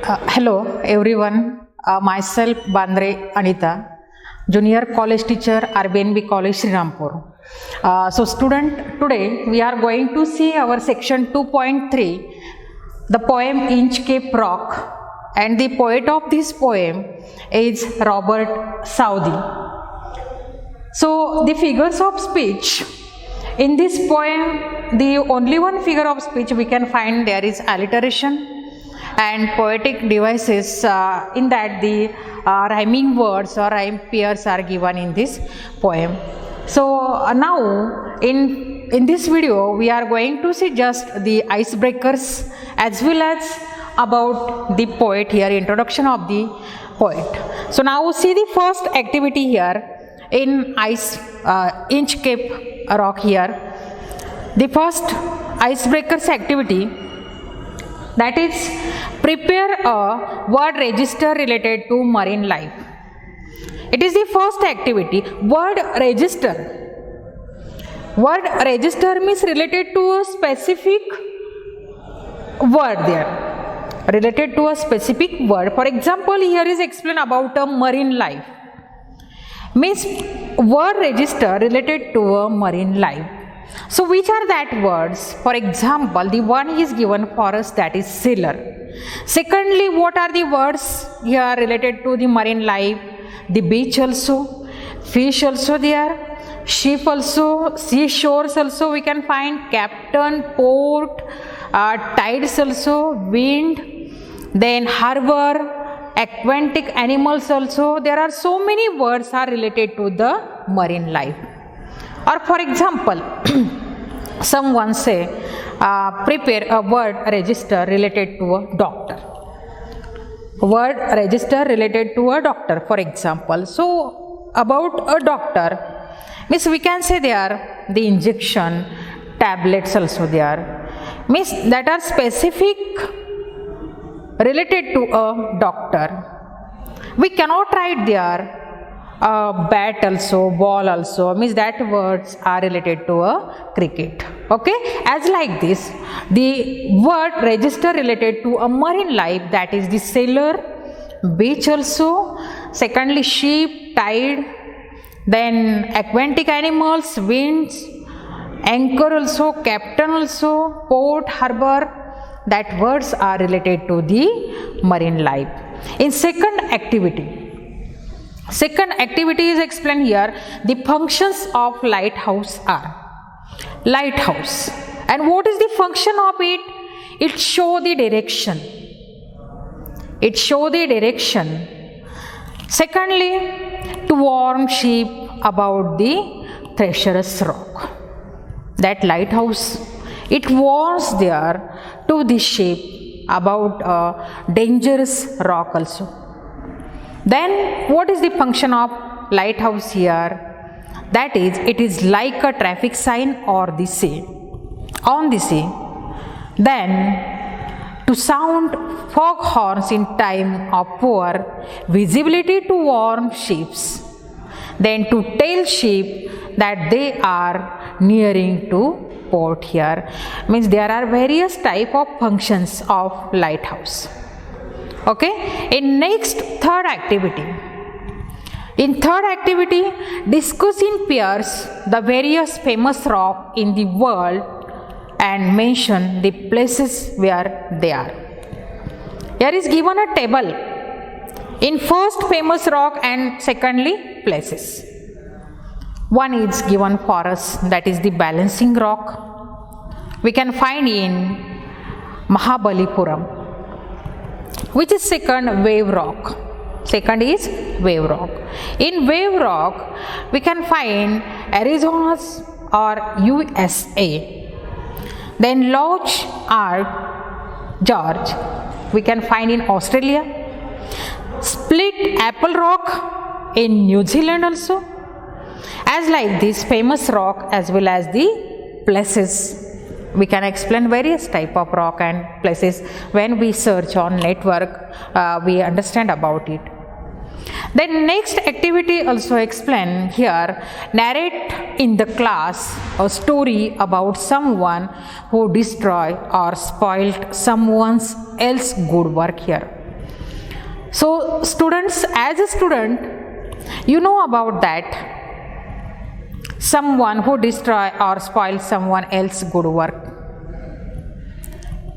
Hello everyone, myself Bandre Anita, Junior College Teacher, RBNB College, Srirampur. So student, today we are going to see our section 2.3, the poem Inchcape Rock, and the poet of this poem is Robert Southey. So the figures of speech, in this poem, the only one figure of speech we can find there is alliteration and poetic devices. In that the rhyming words or rhyme pairs are given in this poem. So now in this video we are going to see just the icebreakers as well as about the poet here, introduction of the poet. So now see the first activity here in Inchcape Rock here. The first icebreakers activity, that is prepare a word register related to marine life. It is the first activity. Word register. Word register means related to a specific word there. Related to a specific word. For example, here is explained about a marine life. Means word register related to a marine life. So which are that words? For example, the one is given for us, that is sailor. Secondly, what are the words here related to the marine life? The beach also, fish also there, ship also, seashores also we can find, captain, port, tides also, wind, then harbor, aquatic animals also. There are so many words are related to the marine life. Or for example, someone say, prepare a word register related to a doctor. Word register related to a doctor, for example. So, about a doctor, means we can say there, the injection, tablets also there. Means that are specific related to a doctor. We cannot write there bat also, ball also, means that words are related to a cricket. Okay, as like this, the word register related to a marine life, that is the sailor, beach also, secondly ship, tide, then aquatic animals, winds, anchor also, captain also, port, harbor, that words are related to the marine life. In second activity is explained here. The functions of lighthouse are. Lighthouse. And what is the function of it? It show the direction. It show the direction. Secondly, to warn ship about the treacherous rock. That lighthouse, it warns there to the ship about dangerous rock also. Then what is the function of lighthouse here? That is, it is like a traffic sign or the sea, on the sea. Then to sound fog horns in time of poor visibility to warn ships. Then to tell ship that they are nearing to port here. Means there are various type of functions of lighthouse. Okay, in next third activity. In third activity, discuss in pairs the various famous rock in the world and mention the places where they are. Here is given a table in first famous rock and secondly places. One is given for us, that is the balancing rock. We can find in Mahabalipuram. Which is second? Wave rock. Second is wave rock. In wave rock, we can find Arizona's or USA. Then Loch Ark, George, we can find in Australia. Split Apple Rock in New Zealand also. As like this famous rock as well as the places. We can explain various type of rock and places. When we search on network, we understand about it. Then next activity also explain here, narrate in the class a story about someone who destroyed or spoiled someone else's good work here. So students, as a student, you know about that someone who destroy or spoil someone else's good work,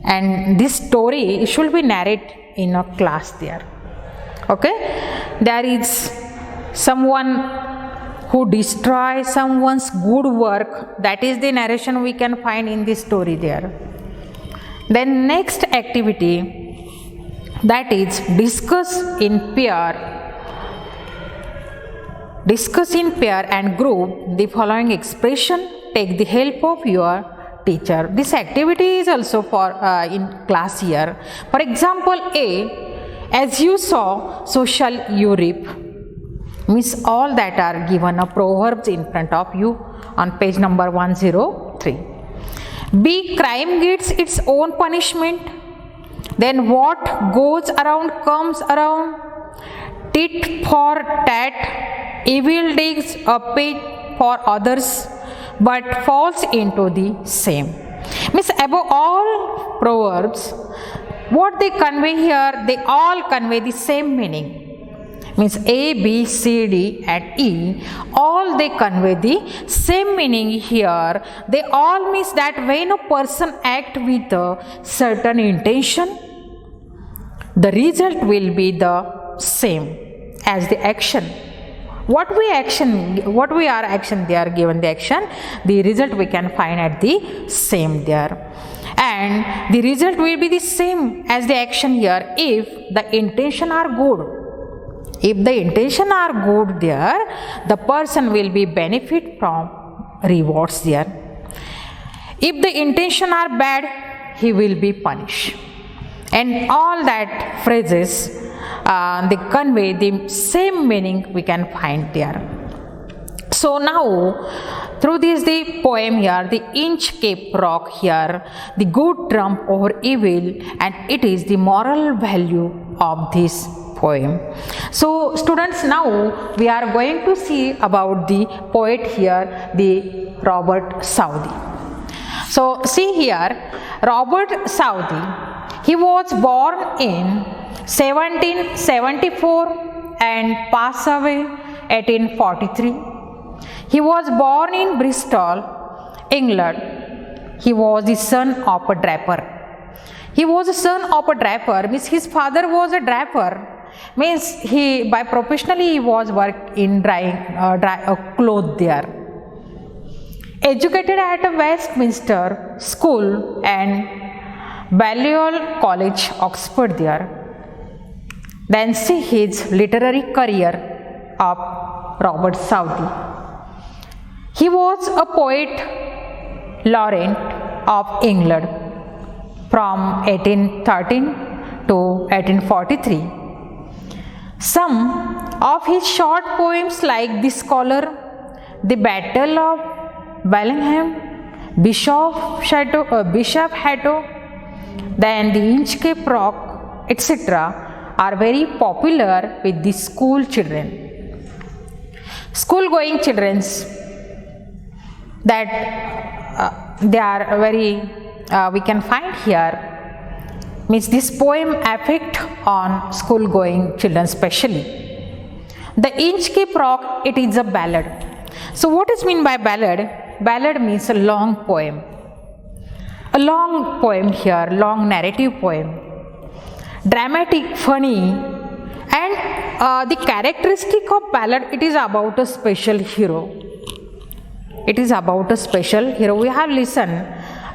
and this story should be narrated in a class there. Okay, there is someone who destroys someone's good work, that is the narration we can find in this story there. Then next activity, that is discuss in pair and group the following expression. Take the help of your teacher. This activity is also for in class here. For example, A, as you saw, so shall you reap. Means all that are given a proverbs in front of you on page number 103. B, crime gets its own punishment. Then what goes around comes around. Tit for tat, evil digs a pit for others, but falls into the same. Means above all proverbs, what they convey here, they all convey the same meaning. Means A, B, C, D and E, all they convey the same meaning here. They all means that when a person act with a certain intention, the result will be the same as the action. What we are action, they are given the action, the result we can find at the same there. And the result will be the same as the action here if the intention are good. If the intention are good there, the person will be benefit from rewards there. If the intention are bad, he will be punished. And all that phrases, they convey the same meaning we can find there. So now, through this the poem here, the inch cape rock here, the good trump over evil, and it is the moral value of this poem. So students, now we are going to see about the poet here, the Robert Southey. So see here, Robert Southey, he was born in 1774 and passed away 1843. He was born in Bristol, England. He was the son of a draper. He was the son of a draper, means his father was a draper. Means he, by professionally he was work in drying cloth there. Educated at a Westminster School and Balliol College, Oxford there. Then see his literary career of Robert Southey. He was a poet laureate of England from 1813 to 1843. Some of his short poems like The Scholar, The Battle of Bellingham, Bishop Hatto, then The Inchcape Rock, etc. are very popular with the school children. School-going children, that they are very, we can find here, means this poem affect on school-going children especially. The Inchcape Rock, it is a ballad. So what is mean by ballad? Ballad means a long poem. A long poem here, long narrative poem. Dramatic, funny, and the characteristic of ballad, it is about a special hero. It is about a special hero. We have listened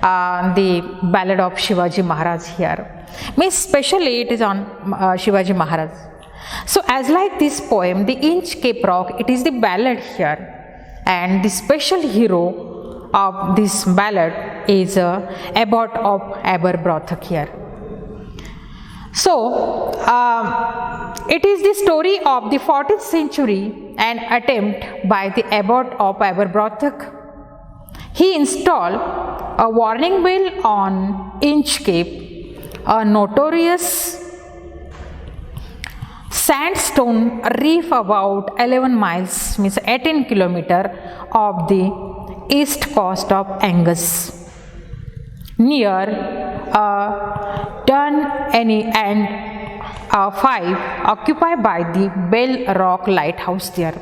the ballad of Shivaji Maharaj here. Means especially it is on Shivaji Maharaj. So as like this poem, the Inchcape Rock, it is the ballad here. And the special hero of this ballad is Abbot of Aberbrothock here. So, it is the story of the 14th century, an attempt by the Abbot of Aberbrothock. He installed a warning bell on Inchcape, a notorious sandstone reef about 11 miles, means 18 kilometers of the east coast of Angus, near Dun and 5 occupied by the Bell Rock Lighthouse there.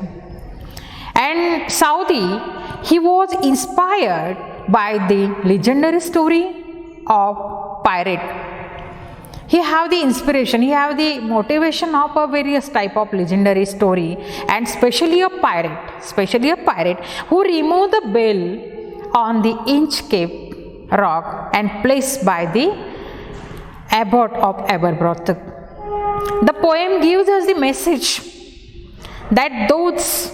And Saudi, he was inspired by the legendary story of pirate. He have the inspiration, he have the motivation of a various type of legendary story, and especially a pirate who removed the bell on the Inchcape rock and placed by the abbot of Aberbroth. The poem gives us the message that those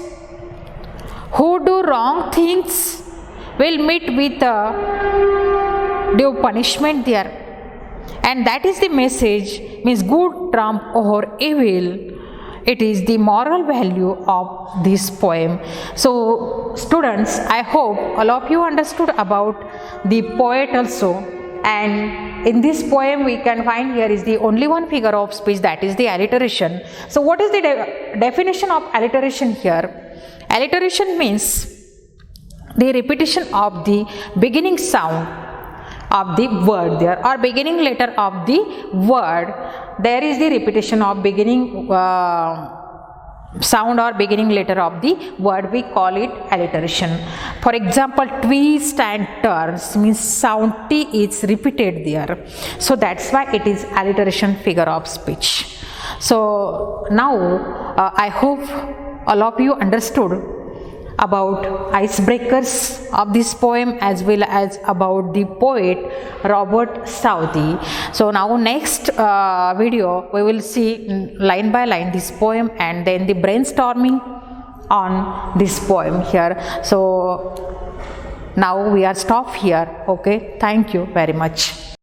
who do wrong things will meet with a due punishment there. And that is the message, means good trump over evil. It is the moral value of this poem. So students, I hope all of you understood about the poet also. And in this poem we can find here is the only one figure of speech, that is the alliteration. So what is the definition of alliteration here? Alliteration means the repetition of the beginning sound of the word there, or beginning letter of the word. There is the repetition of beginning sound or beginning letter of the word, we call it alliteration. For example, twist and turns means sound T is repeated there, so that's why it is alliteration figure of speech. So now I hope all of you understood about icebreakers of this poem as well as about the poet Robert Southey. So now next video we will see line by line this poem and then the brainstorming on this poem here. So now we are stop here. Okay, thank you very much.